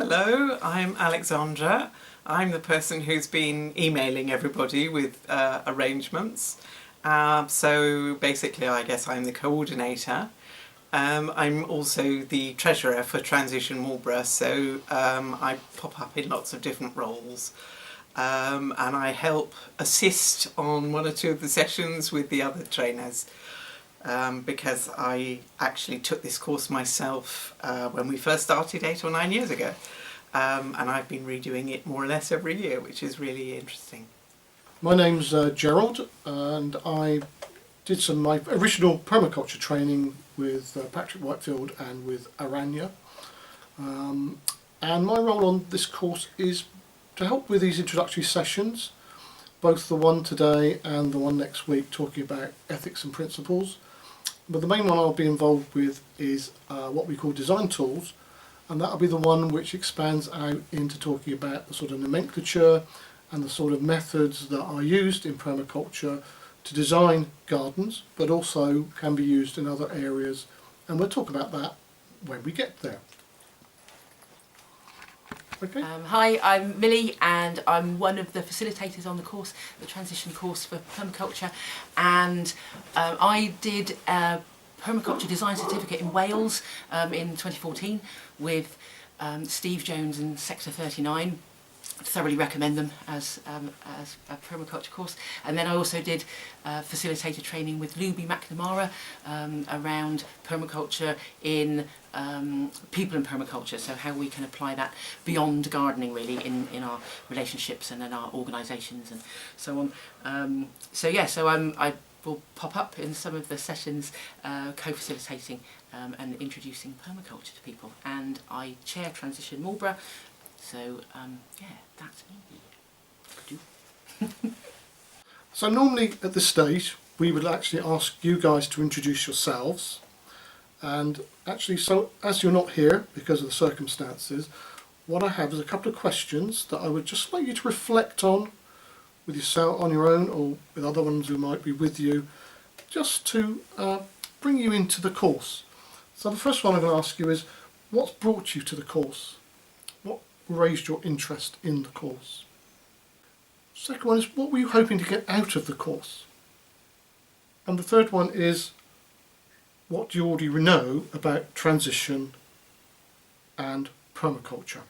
Hello, I'm Alexandra. I'm the person who's been emailing everybody with arrangements. So basically I guess I'm the coordinator. I'm also the treasurer for Transition Marlborough, so I pop up in lots of different roles. And I help assist on one or two of the sessions with the other trainers. Because I actually took this course myself when we first started 8 or 9 years ago, and I've been redoing it more or less every year, which is really interesting. My name's Gerald, and I did my original permaculture training with Patrick Whitefield and with Aranya, and my role on this course is to help with these introductory sessions, both the one today and the one next week, talking about ethics and principles. But the main one I'll be involved with is what we call design tools, and that'll be the one which expands out into talking about the sort of nomenclature and the sort of methods that are used in permaculture to design gardens, but also can be used in other areas, and we'll talk about that when we get there. Okay. Hi, I'm Millie, and I'm one of the facilitators on the course, the transition course for permaculture, and I did a permaculture design certificate in Wales in 2014 with Steve Jones and Sector 39. Thoroughly recommend them as a permaculture course. And then I also did facilitator training with Luby McNamara around permaculture in people in permaculture, so how we can apply that beyond gardening really in our relationships and in our organisations and so on. So I will pop up in some of the sessions co-facilitating and introducing permaculture to people, and I chair Transition Marlborough. So, yeah, that's me. So normally at this stage we would actually ask you guys to introduce yourselves, and actually, so as you're not here because of the circumstances, what I have is a couple of questions that I would just like you to reflect on with yourself on your own, or with other ones who might be with you, just to bring you into the course. So the first one I'm going to ask you is, what's brought you to the course? What raised your interest in the course? Second one is, what were you hoping to get out of the course? And the third one is, what do you already know about transition and permaculture?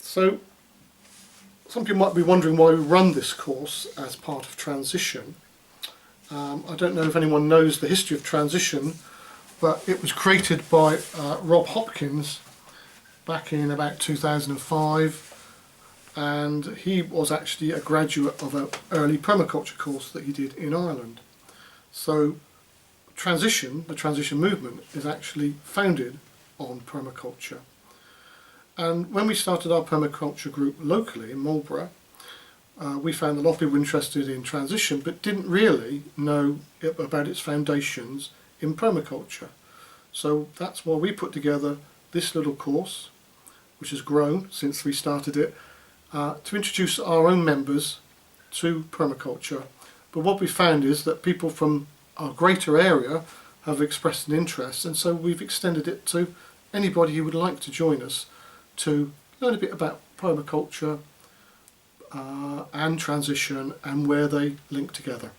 So, some people might be wondering why we run this course as part of transition. I don't know if anyone knows the history of transition, but it was created by Rob Hopkins back in about 2005, and he was actually a graduate of an early permaculture course that he did in Ireland. So transition, the transition movement, is actually founded on permaculture. And when we started our permaculture group locally in Marlborough, we found a lot of people interested in transition but didn't really know about its foundations in permaculture. So that's why we put together this little course, which has grown since we started it, to introduce our own members to permaculture. But what we found is that people from our greater area have expressed an interest, and so we've extended it to anybody who would like to join us to learn a bit about permaculture and transition and where they link together.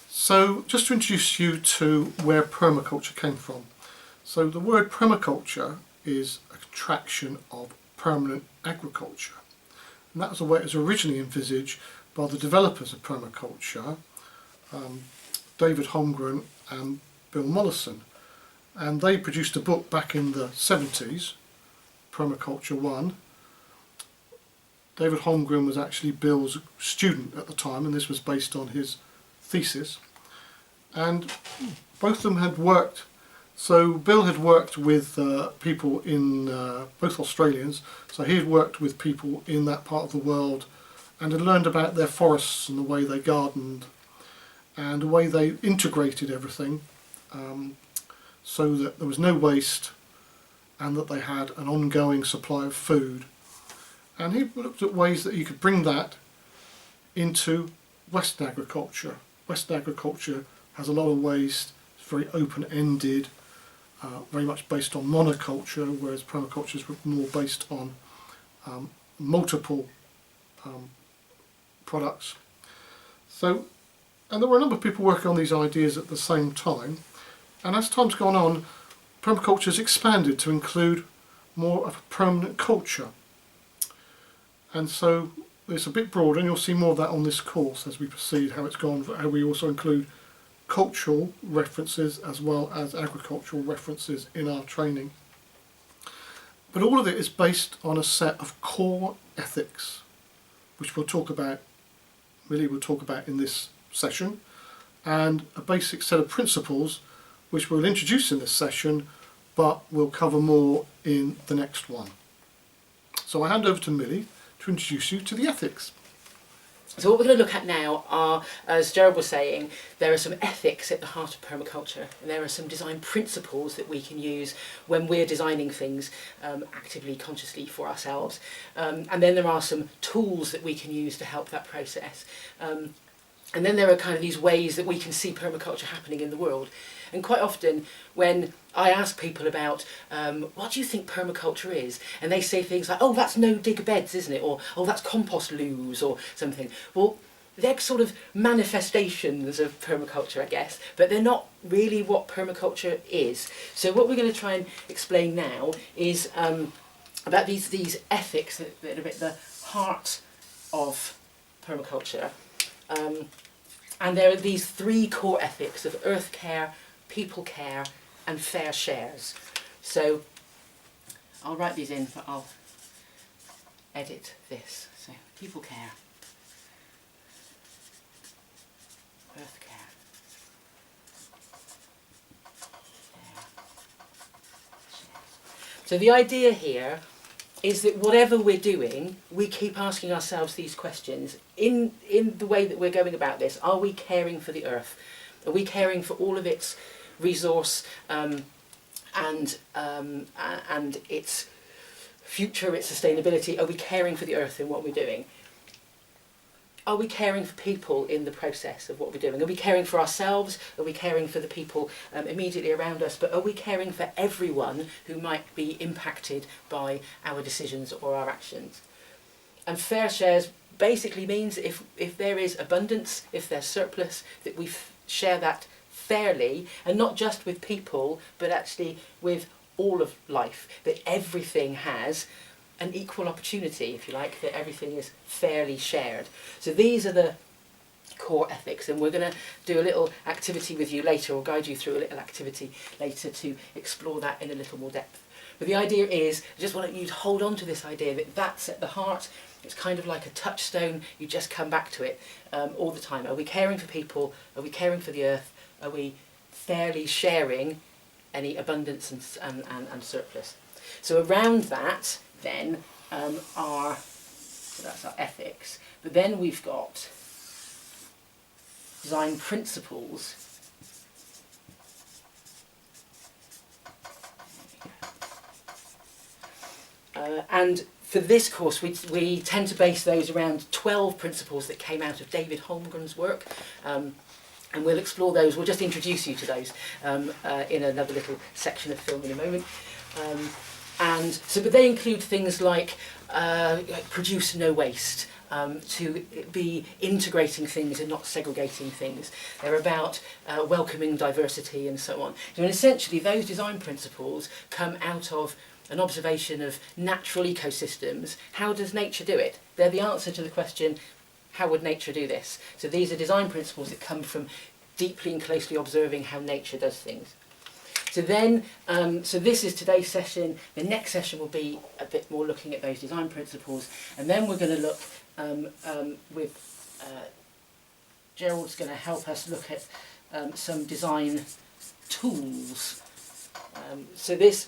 So just to introduce you to where permaculture came from. So the word permaculture is a contraction of permanent agriculture, and that was the way it was originally envisaged by the developers of permaculture, David Holmgren and Bill Mollison, and they produced a book back in the 70s, Permaculture 1. David Holmgren was actually Bill's student at the time, and this was based on his thesis, and both of them had worked. So Bill had worked with people in, both Australians, so he had worked with people in that part of the world and had learned about their forests and the way they gardened. and the way they integrated everything so that there was no waste and that they had an ongoing supply of food. And he looked at ways that you could bring that into Western agriculture. Western agriculture has a lot of waste, it's very open-ended, very much based on monoculture, whereas permaculture is more based on multiple products. So, and there were a number of people working on these ideas at the same time, and as time's gone on, permaculture has expanded to include more of a permanent culture. And so it's a bit broader, and you'll see more of that on this course as we proceed, how it's gone, how we also include cultural references as well as agricultural references in our training. But all of it is based on a set of core ethics, which we'll talk about, Millie will talk about in this session, and a basic set of principles which we'll introduce in this session, but we'll cover more in the next one. So I hand over to Millie to introduce you to the ethics. So what we're going to look at now are, as Gerald was saying, there are some ethics at the heart of permaculture, and there are some design principles that we can use when we're designing things actively, consciously for ourselves. And then there are some tools that we can use to help that process. And then there are kind of these ways that we can see permaculture happening in the world. And quite often when I ask people about what do you think permaculture is, and they say things like, oh, that's no dig beds, isn't it? Or, oh, that's compost loos or something. Well, they're sort of manifestations of permaculture, I guess, but they're not really what permaculture is. So what we're going to try and explain now is about these ethics that are at the heart of permaculture. And there are these three core ethics of earth care, people care, and fair shares. So I'll write these in, but I'll edit this. So people care, earth care, fair shares. So the idea here is that whatever we're doing, we keep asking ourselves these questions. In the way that we're going about this, are we caring for the earth? Are we caring for all of its resource and its future, its sustainability? Are we caring for the earth in what we're doing? Are we caring for people in the process of what we're doing? Are we caring for ourselves? Are we caring for the people immediately around us? But are we caring for everyone who might be impacted by our decisions or our actions? And fair shares basically means if there is abundance, if there's surplus, that we share that fairly, and not just with people, but actually with all of life, that everything has an equal opportunity, if you like, that everything is fairly shared. So these are the core ethics, and we're going to do a little activity with you later, or guide you through a little activity later to explore that in a little more depth. But the idea is, I just want you to hold on to this idea that that's at the heart. It's kind of like a touchstone, you just come back to it all the time. Are we caring for people? Are we caring for the earth? Are we fairly sharing any abundance and surplus? So around that, then, so that's our ethics. But then we've got design principles. And for this course, we tend to base those around 12 principles that came out of David Holmgren's work. And we'll explore those. We'll just introduce you to those in another little section of film in a moment. And so, but they include things like produce no waste, to be integrating things and not segregating things. They're about welcoming diversity and so on. So essentially, those design principles come out of an observation of natural ecosystems. How does nature do it? They're the answer to the question, how would nature do this? So these are design principles that come from deeply and closely observing how nature does things. So then, so this is today's session. The next session will be a bit more looking at those design principles, and then we're going to look with Gerald's going to help us look at some design tools. So this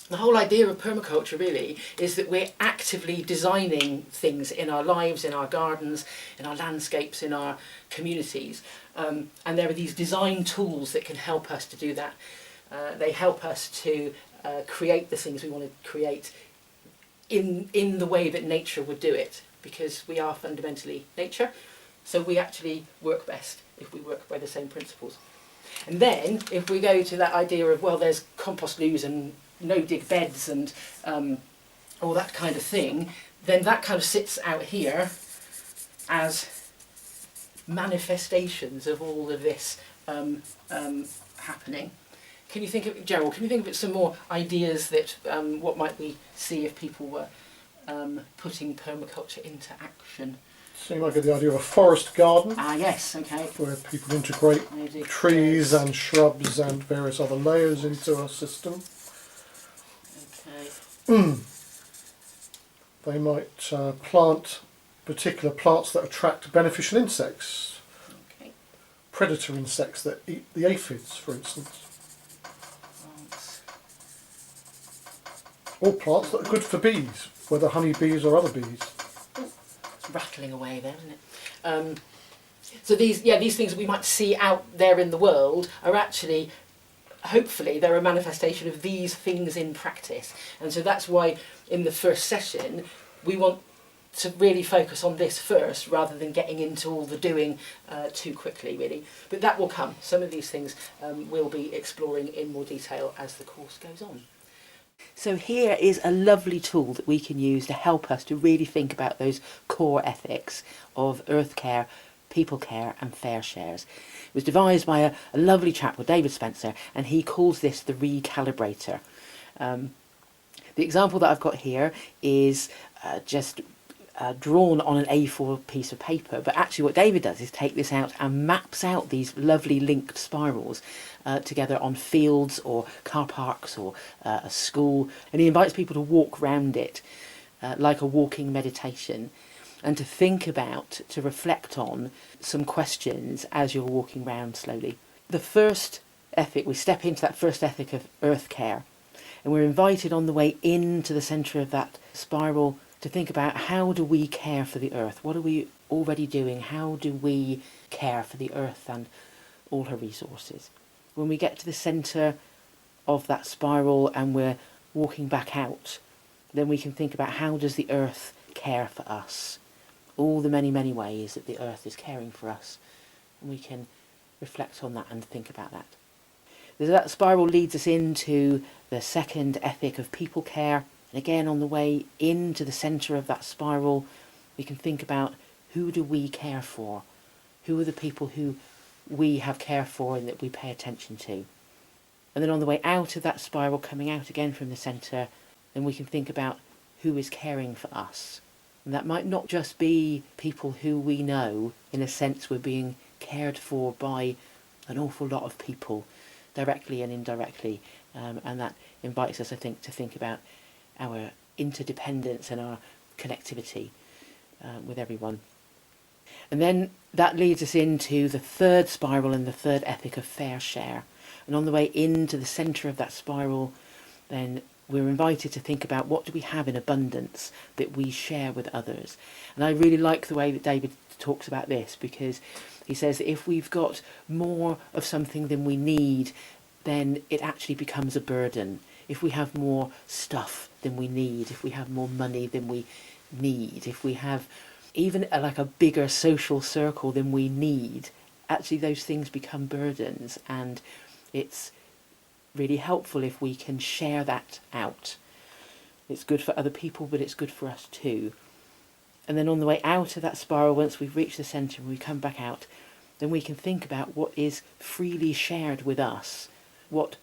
The whole idea of permaculture really is that we're actively designing things in our lives, in our gardens, in our landscapes, in our communities. And there are these design tools that can help us to do that. They help us to create the things we want to create in the way that nature would do it, because we are fundamentally nature, so we actually work best if we work by the same principles. And then if we go to that idea of, well, there's compost loos and no-dig beds and all that kind of thing, then that kind of sits out here as manifestations of all of this happening. Can you think of, Gerald, can you think of some more ideas that, what might we see if people were putting permaculture into action? So you might get the idea of a forest garden. Ah, yes, okay. Where people integrate trees and shrubs and various other layers into a system. Okay. They might plant particular plants that attract beneficial insects. Okay. Predator insects that eat the aphids, for instance. Or plants that are good for bees, whether honey bees or other bees. It's rattling away there, isn't it? So these things that we might see out there in the world are actually, hopefully, they're a manifestation of these things in practice. And so that's why in the first session we want to really focus on this first, rather than getting into all the doing too quickly, really. But that will come. Some of these things we'll be exploring in more detail as the course goes on. So here is a lovely tool that we can use to help us to really think about those core ethics of earth care, people care and fair shares. It was devised by a lovely chap called David Spencer, and he calls this the recalibrator. The example that I've got here is just drawn on an A4 piece of paper, but actually what David does is take this out and maps out these lovely linked spirals together on fields or car parks or a school, and he invites people to walk round it like a walking meditation, and to think about, to reflect on some questions as you're walking round slowly. The first ethic, we step into that first ethic of earth care, and we're invited on the way into the centre of that spiral to think about, how do we care for the earth? What are we already doing? How do we care for the earth and all her resources? When we get to the centre of that spiral and we're walking back out, then we can think about, how does the earth care for us? All the many, many ways that the earth is caring for us. And we can reflect on that and think about that. That spiral leads us into the second ethic of people care. And again, on the way into the centre of that spiral, we can think about, who do we care for? Who are the people who we have care for and that we pay attention to? And then on the way out of that spiral, coming out again from the centre, then we can think about, who is caring for us? And that might not just be people who we know, in a sense we're being cared for by an awful lot of people, directly and indirectly, and that invites us, I think, to think about our interdependence and our connectivity with everyone. And then that leads us into the third spiral and the third ethic of fair share. And on the way into the centre of that spiral, then we're invited to think about, what do we have in abundance that we share with others? And I really like the way that David talks about this, because he says that if we've got more of something than we need, then it actually becomes a burden. If we have more stuff than we need, if we have more money than we need, if we have even like a bigger social circle than we need, actually those things become burdens, and it's really helpful if we can share that out. It's good for other people, but it's good for us too. And then on the way out of that spiral, once we've reached the centre and we come back out, then we can think about what is freely shared with us, what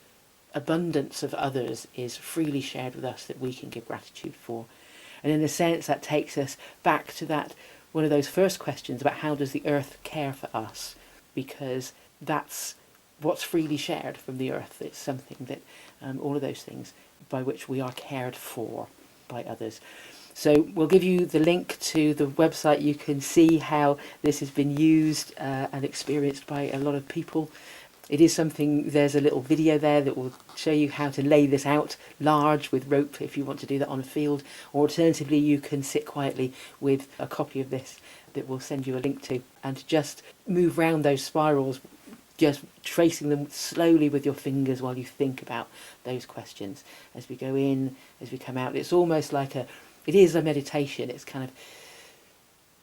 abundance of others is freely shared with us that we can give gratitude for. And in a sense that takes us back to that, one of those first questions about, how does the earth care for us? Because that's what's freely shared from the earth. It's something that, all of those things by which we are cared for by others. So we'll give you the link to the website. You can see how this has been used and experienced by a lot of people. It is something, there's a little video there that will show you how to lay this out large with rope if you want to do that on a field, or alternatively you can sit quietly with a copy of this that we'll send you a link to, and just move round those spirals, just tracing them slowly with your fingers while you think about those questions. As we go in, as we come out, it's almost like it is a meditation. It's kind of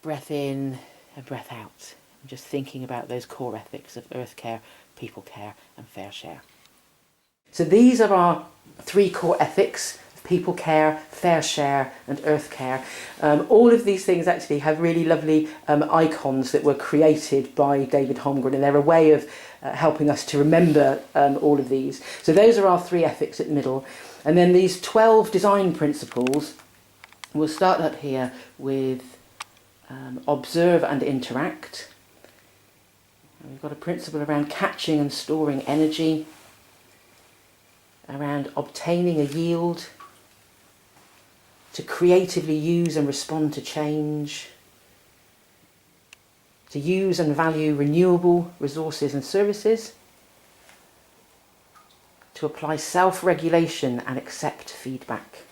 breath in and breath out, and just thinking about those core ethics of earth care, people care and fair share. So these are our 3 core ethics: people care, fair share and earth care. All of these things actually have really lovely icons that were created by David Holmgren, and they're a way of helping us to remember all of these. So those are our 3 ethics at the middle, and then these 12 design principles. We'll start up here with observe and interact. And we've got a principle around catching and storing energy, around obtaining a yield, to creatively use and respond to change, to use and value renewable resources and services, to apply self-regulation and accept feedback.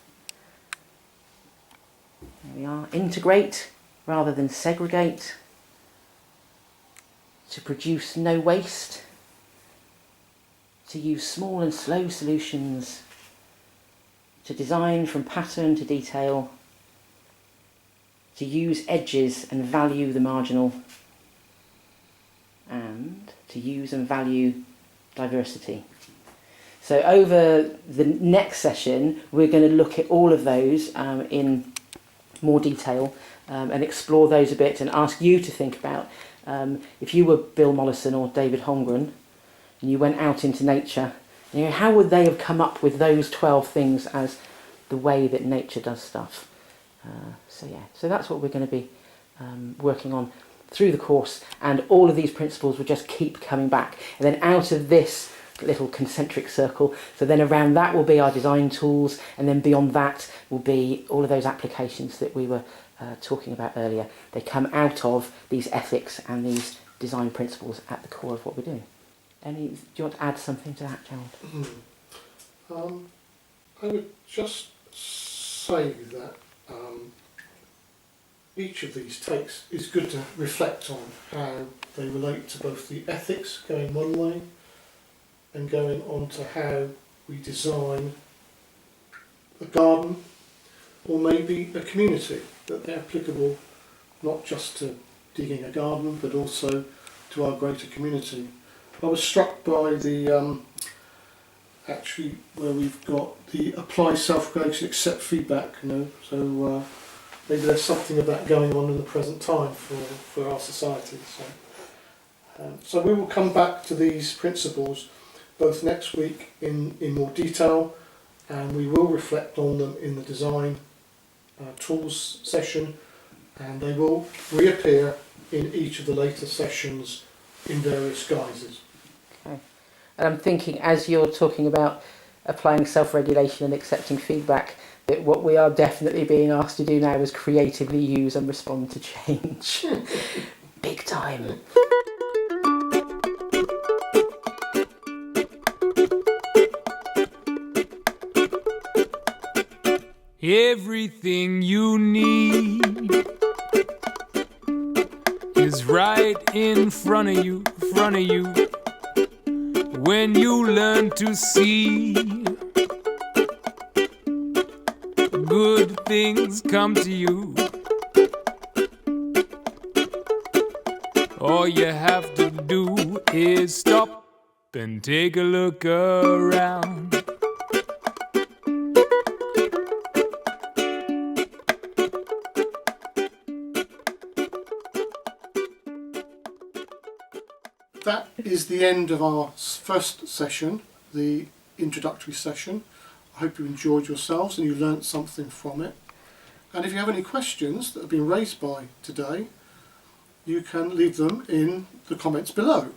There we are. Integrate rather than segregate, to produce no waste, to use small and slow solutions, to design from pattern to detail, to use edges and value the marginal, and to use and value diversity. So over the next session we're going to look at all of those in more detail and explore those a bit, and ask you to think about if you were Bill Mollison or David Holmgren and you went out into nature, how would they have come up with those 12 things as the way that nature does stuff? So that's what we're going to be working on through the course, and all of these principles will just keep coming back. And then out of this little concentric circle, so then around that will be our design tools, and then beyond that will be all of those applications that we were talking about earlier. They come out of these ethics and these design principles at the core of what we're doing. Do you want to add something to that, Gerald? I would just say that each of these takes is good to reflect on how they relate to both the ethics going one way and going on to how we design a garden or maybe a community, that they're applicable not just to digging a garden but also to our greater community. I was struck by the actually where we've got the apply self-regulation, accept feedback, so maybe there's something of that going on in the present time for our society. So we will come back to these principles both next week in more detail, and we will reflect on them in the design tools session, and they will reappear in each of the later sessions in various guises. Okay. And I'm thinking, as you're talking about applying self-regulation and accepting feedback, that what we are definitely being asked to do now is creatively use and respond to change. Big time. Everything you need is right in front of you, when you learn to see. Good things come to you. All you have to do is stop and take a look around. That is the end of our first session, the introductory session. I hope you enjoyed yourselves and you learnt something from it. And if you have any questions that have been raised by today, you can leave them in the comments below.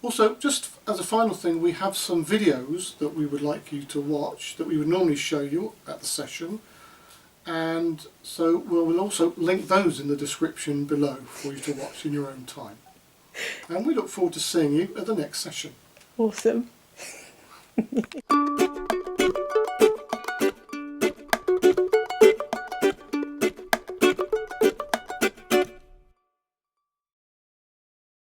Also, just as a final thing, we have some videos that we would like you to watch that we would normally show you at the session, and so we'll also link those in the description below for you to watch in your own time. And we look forward to seeing you at the next session. Awesome.